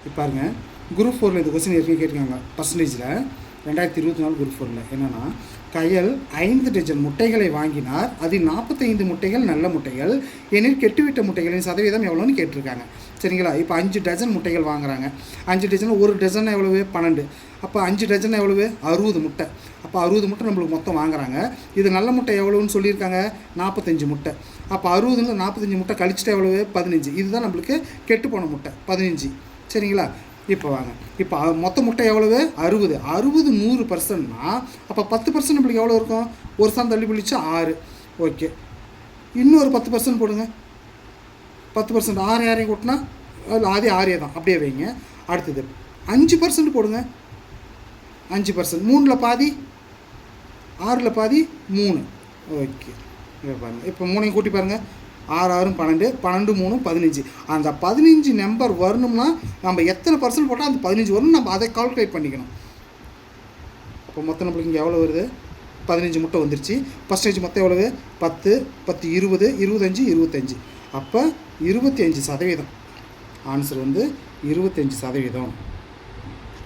இப்போ பாருங்கள், குரூப் 4 இந்த கொஸ்டின் ஏற்கனவே கேட்குறாங்க. பர்சன்டேஜில் 2024 குரூப் 4 என்னென்னா, கயல் 5 டஜன் முட்டைகளை வாங்கினார். அதில் 45 முட்டைகள் நல்ல முட்டைகள், எனில் கெட்டுவிட்ட முட்டைகளின் சதவீதம் எவ்வளோன்னு கேட்டிருக்காங்க. சரிங்களா? இப்போ 5 டஜன் முட்டைகள் வாங்குறாங்க. 5 டஜன், ஒரு டஜன் எவ்வளவு? 12. அப்போ 5 டஜன் எவ்வளவு? 60 முட்டை. அப்போ 60 முட்டை நம்மளுக்கு மொத்தம் வாங்குறாங்க. இது நல்ல முட்டை எவ்வளோன்னு சொல்லியிருக்காங்க? 45 முட்டை. அப்போ 60 45 முட்டை கழிச்சிட்டு எவ்வளவு? 15. இதுதான் நம்மளுக்கு கெட்டு போன முட்டை 15. சரிங்களா? இப்போ வாங்க, இப்போ மொத்த முட்டை எவ்வளவு? 60. 60 100%னா அப்போ 10% நம்மளுக்கு எவ்வளோ இருக்கும்? ஒரு சான் தள்ளி பிடிச்சி 6. ஓகே, இன்னொரு 10% போடுங்க. 10% 6 யாரையும் கூட்டினா அதே 6 தான், அப்படியே வைங்க. அடுத்தது 5% போடுங்க. 5%, 3ல் பாதி, 6ல் பாதி 3. ஓகே, இப்போ பாருங்கள், இப்போ 3ஐயும் கூட்டி பாருங்கள். 6 6 12, 12 3 15. அந்த 15 நம்பர் வரணும்னா நம்ம எத்தனை பர்சன்ட் போட்டால் அந்த 15 வரணும், நம்ம அதை கால்குலேட் பண்ணிக்கணும். அப்போ மொத்தம் நம்மளுக்கு இங்கே எவ்வளோ வருது? 15 முட்டை வந்துருச்சு. பர்சன்டேஜ் மொத்தம் எவ்வளவு? 10 10 20 25 25. அப்போ 25%. ஆன்சர் வந்து 25%.